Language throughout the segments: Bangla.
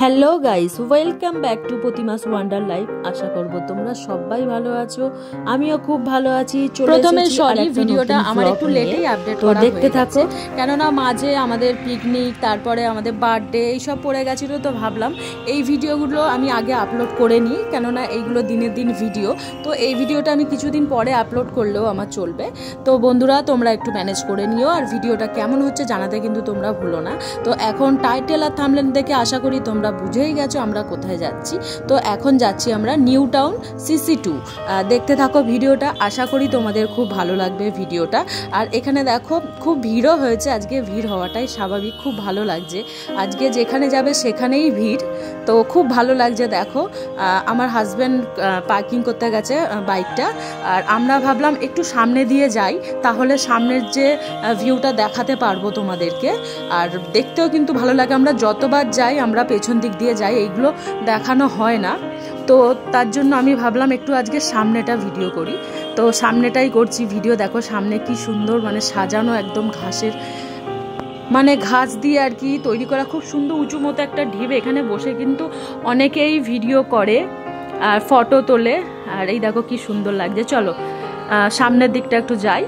Hello guys, welcome back to Pratima's wonder life. আশা করব তোমরা সবাই ভালো আছো, আমিও খুব ভালো আছি। প্রথমে সরি, ভিডিওটা আমার একটু লেটেই আপডেট করা দেখতে থাকো, কেননা মাঝে আমাদের পিকনিক, তারপরে আমাদের বার্থডে এইসব পড়ে গেছিলো, তো ভাবলাম এই ভিডিওগুলো আমি আগে আপলোড করে নিই, কেননা এইগুলো দিনের দিন ভিডিও। তো এই ভিডিওটা আমি কিছুদিন পরে আপলোড করলেও আমার চলবে। তো বন্ধুরা তোমরা একটু ম্যানেজ করে নিও, আর ভিডিওটা কেমন হচ্ছে জানাতে কিন্তু তোমরা ভুলো না। তো এখন টাইটেল আর থাম্বনেল দেখে আশা করি তোমরা বুঝেই গেছো আমরা কোথায় যাচ্ছি। তো এখন যাচ্ছি আমরা নিউ টাউন CC2। দেখতে থাকো ভিডিওটা, আশা করি তোমাদের খুব ভালো লাগবে ভিডিওটা। আর এখানে দেখো খুব ভিড়ও হয়েছে, আজকে ভিড় হওয়াটাই স্বাভাবিক, খুব ভালো লাগছে। আজকে যেখানে যাবে সেখানেই ভিড়, তো খুব ভালো লাগছে। দেখো আমার হাজব্যান্ড পার্কিং করতে গেছে বাইকটা, আর আমরা ভাবলাম একটু সামনে দিয়ে যাই, তাহলে সামনের যে ভিউটা দেখাতে পারবো তোমাদেরকে, আর দেখতেও কিন্তু ভালো লাগে। আমরা যতবার যাই আমরা পেছন দিক দিয়ে যাই, এইগুলো দেখানো হয় না, তো তার জন্য আমি ভাবলাম একটু আজকে সামনেটা ভিডিও করি। তো সামনেটাই করছি ভিডিও। দেখো সামনে কি সুন্দর মানে সাজানো, একদম ঘাসের মানে ঘাস দিয়ে আর কি তৈরি করা, খুব সুন্দর উঁচু মতো একটা ঢিব। এখানে বসে কিন্তু অনেকেই ভিডিও করে আর ফটো তোলে, আর এই দেখো কি সুন্দর লাগছে। চলো সামনের দিকটা একটু যাই,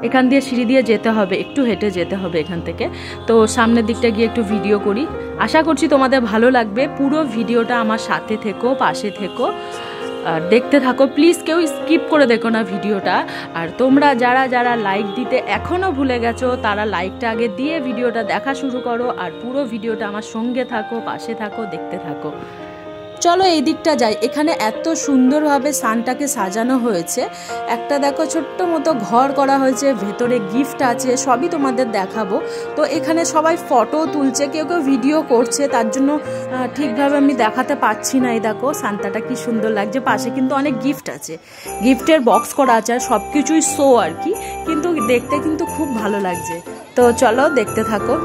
এখান দিয়ে সিঁড়ি দিয়ে যেতে হবে, একটু হেঁটে যেতে হবে এখান থেকে। তো সামনের দিকটা গিয়ে একটু ভিডিও করি, আশা করছি তোমাদের ভালো লাগবে। পুরো ভিডিওটা আমার সাথে থেকো, পাশে থেকো, আর দেখতে থাকো। প্লিজ কেউ স্কিপ করে দেখো না ভিডিওটা। আর তোমরা যারা যারা লাইক দিতে এখনও ভুলে গেছো, তারা লাইকটা আগে দিয়ে ভিডিওটা দেখা শুরু করো, আর পুরো ভিডিওটা আমার সঙ্গে থাকো, পাশে থাকো, দেখতে থাকো। চলো এই দিকটা যাই। এখানে এত সুন্দরভাবে সানটাকে সাজানো হয়েছে, একটা দেখো ছোট্ট মতো ঘর করা হয়েছে, ভেতরে গিফট আছে, সবই তোমাদের দেখাবো। তো এখানে সবাই ফটো তুলছে, কেউ কেউ ভিডিও করছে, তার জন্য ঠিকভাবে আমি দেখাতে পারছি না। এই দেখো সান্তাটা কি সুন্দর লাগছে, পাশে কিন্তু অনেক গিফট আছে, গিফটের বক্স করা আছে, আর সব কিছুই শো আর কি, কিন্তু দেখতে কিন্তু খুব ভালো লাগছে। তো চলো দেখতে থাকো।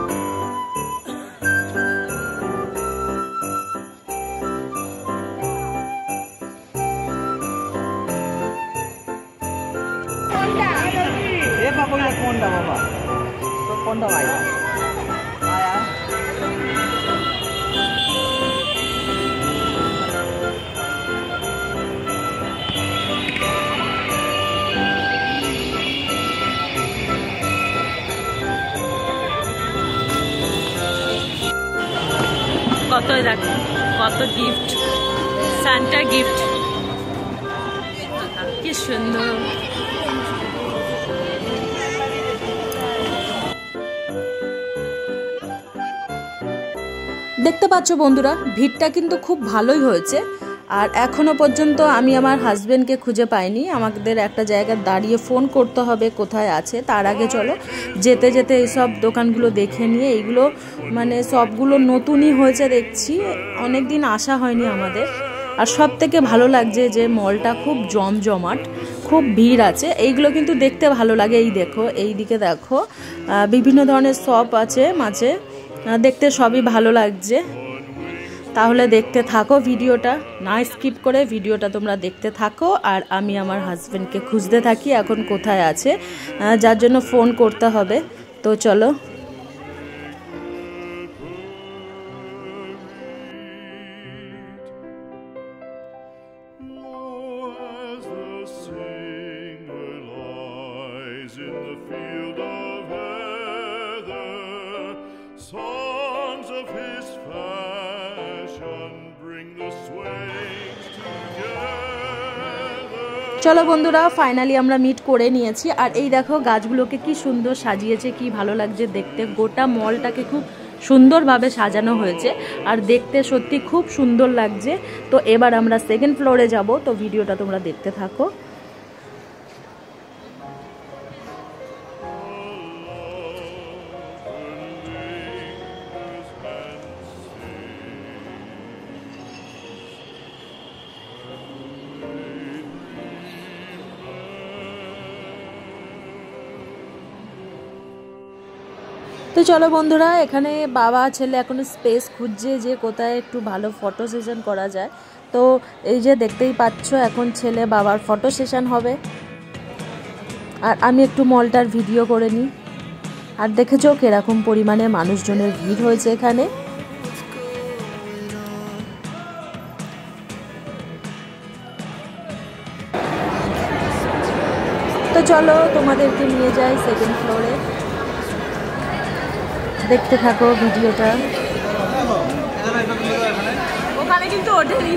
কত দেখো, কত গিফট, সান্টা গিফট, কি সুন্দর। দেখতে পাচ্ছ বন্ধুরা, ভিড়টা কিন্তু খুব ভালোই হয়েছে। আর এখনো পর্যন্ত আমি আমার হাজবেন্ডকে খুঁজে পাইনি, আমাদের একটা জায়গায় দাঁড়িয়ে ফোন করতে হবে কোথায় আছে। তার আগে চলো যেতে যেতে এইসব দোকানগুলো দেখে নিয়ে, এইগুলো মানে সবগুলো নতুনই হয়েছে দেখছি, অনেক দিন আসা হয়নি আমাদের। আর সব থেকে ভালো লাগছে যে মলটা খুব জমজমাট, খুব ভিড় আছে, এইগুলো কিন্তু দেখতে ভালো লাগে। এই দেখো এই দিকে দেখো বিভিন্ন ধরনের শপ আছে মাঝে, দেখতে সবই ভালো লাগছে। তাহলে দেখতে থাকো ভিডিওটা, না স্কিপ করে ভিডিওটা তোমরা দেখতে থাকো। আর আমি আমার হাজব্যান্ডকে খুঁজতে থাকি এখন কোথায় আছে, যার জন্য ফোন করতে হবে। তো চলো। চলো বন্ধুরা, ফাইনালি আমরা মিট করে নিয়েছি। আর এই দেখো গাছগুলোকে কি সুন্দর সাজিয়েছে, কি ভালো লাগছে দেখতে। গোটা মলটাকে খুব সুন্দরভাবে সাজানো হয়েছে, আর দেখতে সত্যি খুব সুন্দর লাগছে। তো এবার আমরা সেকেন্ড ফ্লোরে যাব, তো ভিডিওটা তোমরা দেখতে থাকো। তো চলো বন্ধুরা, এখানে বাবা ছেলে এখন স্পেস খুঁজছে যে কোথায় একটু ভালো ফটো সেশন করা যায়। তো এই যে দেখতেই পাচ্ছ, এখন ছেলে বাবার ফটো সেশন হবে, আর আমি একটু মলটার ভিডিও করে নিই। আর দেখেছো কিরকম পরিমাণে মানুষজনের ভিড় হয়েছে এখানে। তো চলো তোমাদেরকে নিয়ে যাই সেকেন্ড ফ্লোরে, দেখতে থাকো ভিডিওটা। ওখানে কিন্তু ওঠেনি।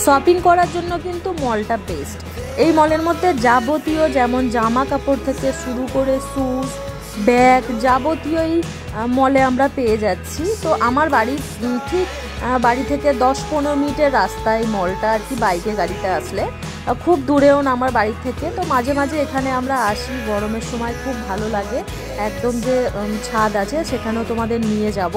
শপিং করার জন্য কিন্তু মলটা বেস্ট। এই মলের মধ্যে যাবতীয় যেমন জামা কাপড় থেকে শুরু করে শুজ, ব্যাগ, যাবতীয় এই মলে আমরা পেয়ে যাচ্ছি। তো আমার বাড়ির ঠিক বাড়ি থেকে 10-15 মিনিটের রাস্তায় মলটা আর কি, বাইকে গাড়িতে আসলে। খুব দূরেও না আমার বাড়ি থেকে। তো মাঝে মাঝে এখানে আমরা আসি, গরমের সময় খুব ভালো লাগে। একদম যে ছাদ আছে সেখানেও তোমাদের নিয়ে যাব।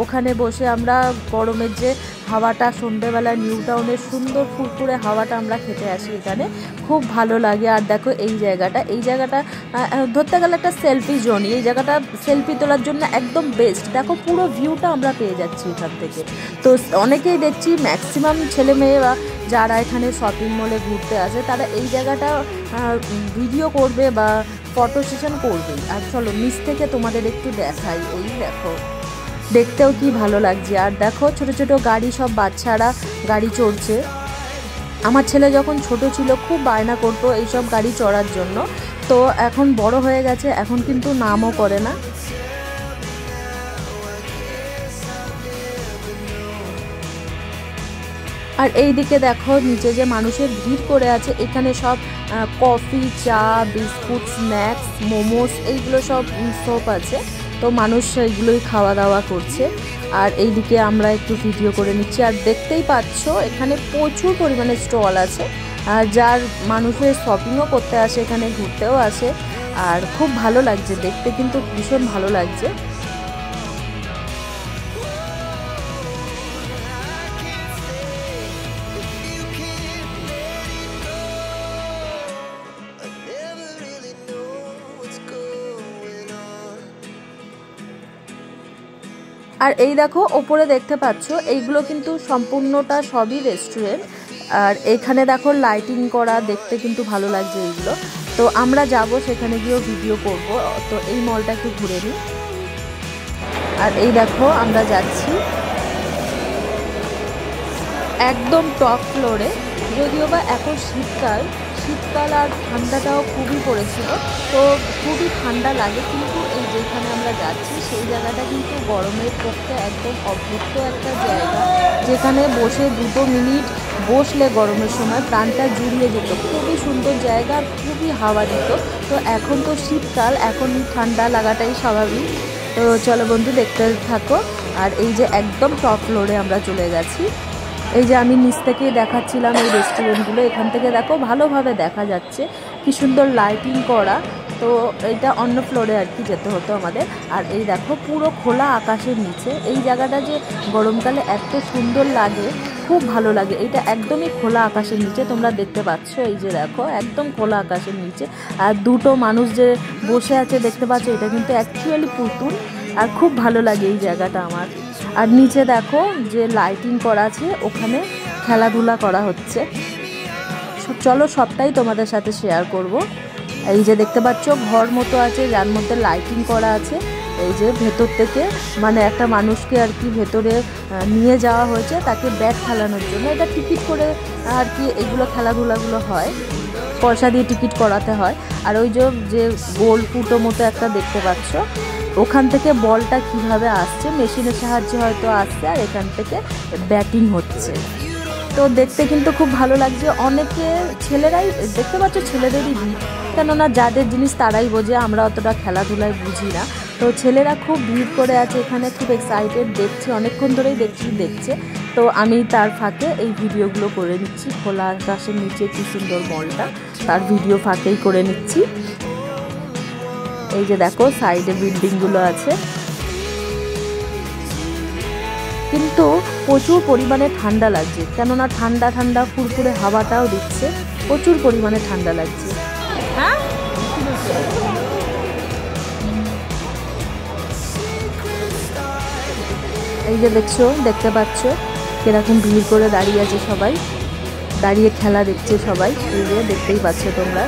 ওখানে বসে আমরা গরমের যে হাওয়াটা, সন্ধ্যেবেলা নিউ টাউনের সুন্দর ফুরফুরে হাওয়াটা আমরা খেতে আসি এখানে, খুব ভালো লাগে। আর দেখো এই জায়গাটা ধরতে গেলে একটা সেলফি জোন। এই জায়গাটা সেলফি তোলার জন্য একদম বেস্ট। দেখো পুরো ভিউটা আমরা পেয়ে যাচ্ছি এখান থেকে। তো অনেকেই দেখছি ম্যাক্সিমাম ছেলে মেয়ে বা যারা এখানে শপিং মলে ঘুরতে আসে তারা এই জায়গাটা ভিডিও করবে বা ফটো সেশন করবে। আর চলো নিচ থেকে তোমাদের একটু দেখাই। এই দেখো, দেখতেও কি ভালো লাগছে। আর দেখো ছোট ছোট গাড়ি, সব বাচ্চারা গাড়ি চড়ছে। আমার ছেলে যখন ছোট ছিল খুব বায়না করতো এইসব গাড়ি চড়ার জন্য। তো এখন বড় হয়ে গেছে, এখন কিন্তু নামও করে না। আর এই দিকে দেখো নিচে যে মানুষের ভিড় করে আছে, এখানে সব কফি, চা, বিস্কুট, স্ন্যাক্স, মোমোস এইগুলো সব আছে। তো মানুষ এইগুলোই খাওয়া দাওয়া করছে। আর এইদিকে আমরা একটু ভিডিও করে নিচ্ছি। আর দেখতেই পাচ্ছ এখানে প্রচুর পরিমাণে স্টল আছে, যার মানুষের শপিংও করতে আসে, এখানে ঘুরতেও আসে। আর খুব ভালো লাগছে দেখতে, কিন্তু ভীষণ ভালো লাগছে। আর এই দেখো ওপরে দেখতে পাচ্ছ এইগুলো কিন্তু সম্পূর্ণটা সবই রেস্টুরেন্ট। আর এখানে দেখো লাইটিং করা, দেখতে কিন্তু ভালো লাগছে এইগুলো। তো আমরা যাব সেখানে গিয়েও ভিডিও করব। তো এই মলটা একটু ঘুরে নিই। আর এই দেখো আমরা যাচ্ছি একদম টপ ফ্লোরে। যদিও বা এখন শীতকাল আর ঠান্ডাটাও খুবই পড়েছিল, তো খুবই ঠান্ডা লাগে। কিন্তু এই যেখানে আমরা যাচ্ছি সেই জায়গাটা কিন্তু গরমের পক্ষে একদম অভ্যস্ত একটা জায়গা, যেখানে বসে 2 মিনিট বসলে গরমের সময় প্রাণটা জুড়িয়ে যেত। খুবই সুন্দর জায়গা, খুবই হাওয়া দিত। তো এখন তো শীতকাল, এখন ঠান্ডা লাগাটাই স্বাভাবিক। তো চলো বন্ধু দেখতে থাকো। আর এই যে একদম টপ ফ্লোরে আমরা চলে গেছি। এই যে আমি নিচ থেকেই দেখাচ্ছিলাম এই রেস্টুরেন্টগুলো, এখান থেকে দেখো ভালোভাবে দেখা যাচ্ছে কি সুন্দর লাইটিং করা। তো এটা অন্য ফ্লোরে আর কি যেতে হতো আমাদের। আর এই দেখো পুরো খোলা আকাশের নিচে এই জায়গাটা যে গরমকালে এত সুন্দর লাগে, খুব ভালো লাগে। এটা একদমই খোলা আকাশের নিচে, তোমরা দেখতে পাচ্ছ। এই যে দেখো একদম খোলা আকাশের নিচে। আর 2টো মানুষ যে বসে আছে দেখতে পাচ্ছ, এটা কিন্তু অ্যাকচুয়ালি পুতুল। আর খুব ভালো লাগে এই জায়গাটা আমার। আর নিচে দেখো যে লাইটিং করা আছে, ওখানে খেলাধুলা করা হচ্ছে। চলো সবটাই তোমাদের সাথে শেয়ার করব। এই যে দেখতে পাচ্ছ ঘর মতো আছে, যার মধ্যে লাইটিং করা আছে। এই যে ভেতর থেকে মানে একটা মানুষকে আর কি ভেতরে নিয়ে যাওয়া হয়েছে, তাকে ব্যাট খেলানোর জন্য। এটা টিকিট করে আর কি এগুলো খেলাধুলাগুলো হয়, পয়সা দিয়ে টিকিট করাতে হয়। আর ওই যে গোল ফুটো মতো একটা দেখতে পাচ্ছ, ওখান থেকে বলটা কিভাবে আসছে, মেশিনের সাহায্যে হয়তো আসছে। আর এখান থেকে ব্যাটিং হচ্ছে। তো দেখতে কিন্তু খুব ভালো লাগছে। অনেকে ছেলেরাই দেখতে পাচ্ছ, ছেলেদেরই ভিড়, কেননা যাদের জিনিস তারাই বোঝে, আমরা অতটা খেলাধুলায় বুঝি না। তো ছেলেরা খুব ভিড় করে আছে এখানে, খুব এক্সাইটেড, দেখছে, অনেকক্ষণ ধরেই দেখছে। তো আমি তার ফাঁকে এই ভিডিওগুলো করে নিচ্ছি। খোলা আকাশের নিচে কি সুন্দর মলটা, তার ভিডিও ফাঁকেই করে নিচ্ছি। এই যে দেখো সাইডে বিল্ডিংগুলো আছে, কিন্তু প্রচুর পরিমাণে ঠান্ডা লাগছে, কেননা ঠান্ডা ফুরফুরে হাওয়াটাও দিচ্ছে, প্রচুর পরিমাণে ঠান্ডা লাগছে। হ্যাঁ এই যে দেখতে পাচ্ছ কিরকম ভিড় করে দাঁড়িয়ে আছে সবাই, দাঁড়িয়ে খেলা দেখছে সবাই। এই যে দেখতেই পাচ্ছ তোমরা।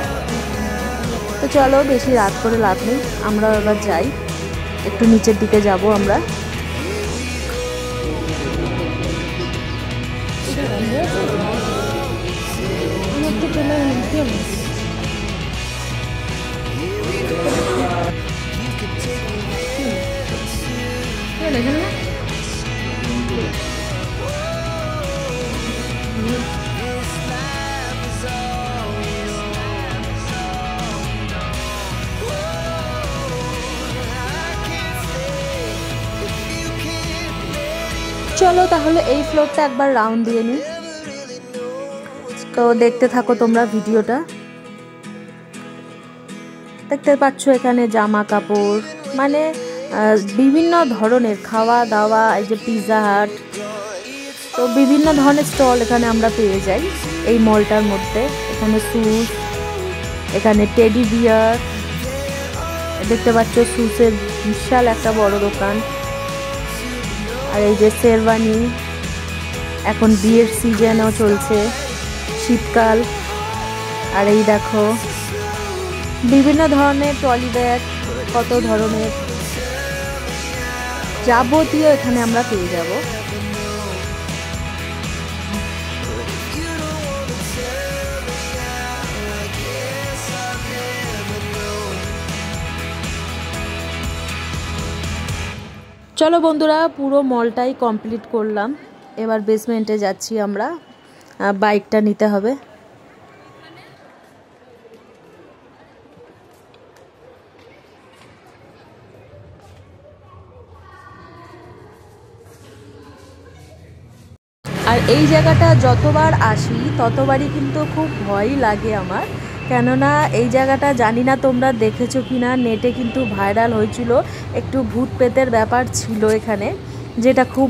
তো চলো বেশি রাত করে লাভ নেই, আমরা এবার যাই, একটু নিচের দিকে যাব আমরা। চলো তাহলে এই ফ্লোরটা একবার রাউন্ড দিয়ে নিই। তো দেখতে থাকো তোমরা ভিডিওটা। দেখতে পাচ্ছ এখানে জামা কাপড়, মানে বিভিন্ন ধরনের খাওয়া দাওয়া, এই যে পিৎজা হাট, তো বিভিন্ন ধরনের স্টল এখানে আমরা পেয়ে যাই এই মলটার মধ্যে। এখানে শুজ, এখানে টেডি বিয়ার, দেখতে পাচ্ছ শুজের বিশাল একটা বড় দোকান। আর এই যে শেরওয়ানি, এখন বিয়ের সিজনও চলছে, শীতকাল। আর এই দেখো বিভিন্ন ধরনের ট্রলি ব্যাগ, কত ধরনের যাবতীয় এখানে আমরা পেয়ে যাব। চলো বন্ধুরা, পুরো মলটাই কমপ্লিট করলাম। এবার বেসমেন্টে যাচ্ছি আমরা, বাইকটা নিতে হবে। আর এই জায়গাটা যতবার আসি ততবারই কিন্তু খুব ভয়ই লাগে আমার, কেননা এই জায়গাটা জানি না তোমরা দেখেছো কি না, নেটে কিন্তু ভাইরাল হয়েছিল, একটু ভূত প্রেতের ব্যাপার ছিল এখানে, যেটা খুব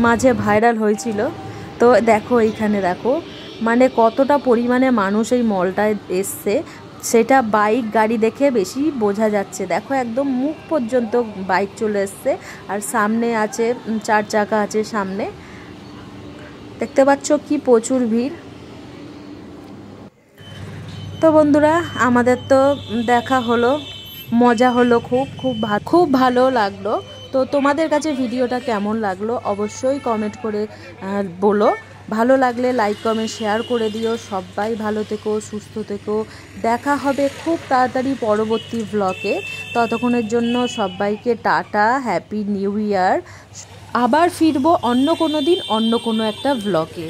মাঝে ভাইরাল হয়েছিল। তো দেখো এইখানে দেখো, মানে কতটা পরিমাণে মানুষ এই মলটায় এসছে, সেটা বাইক গাড়ি দেখে বেশি বোঝা যাচ্ছে। দেখো একদম মুখ পর্যন্ত বাইক চলে এসছে, আর সামনে আছে 4 চাকা আছে সামনে, দেখতে পাচ্ছ কি প্রচুর ভিড়। তো বন্ধুরা, আমাদের তো দেখা হলো, মজা হলো, খুব ভালো লাগলো। তো তোমাদের কাছে ভিডিওটা কেমন লাগলো অবশ্যই কমেন্ট করে বলো। ভালো লাগলে লাইক কমেন্ট শেয়ার করে দিও। সবাই ভালো থেকো, সুস্থ থেকো। দেখা হবে খুব তাড়াতাড়ি পরবর্তী ব্লগে। ততক্ষণের জন্য সবাইকে টাটা, হ্যাপি নিউ ইয়ার। আবার ফিরবো অন্য কোনো দিন অন্য কোনো একটা ব্লগে।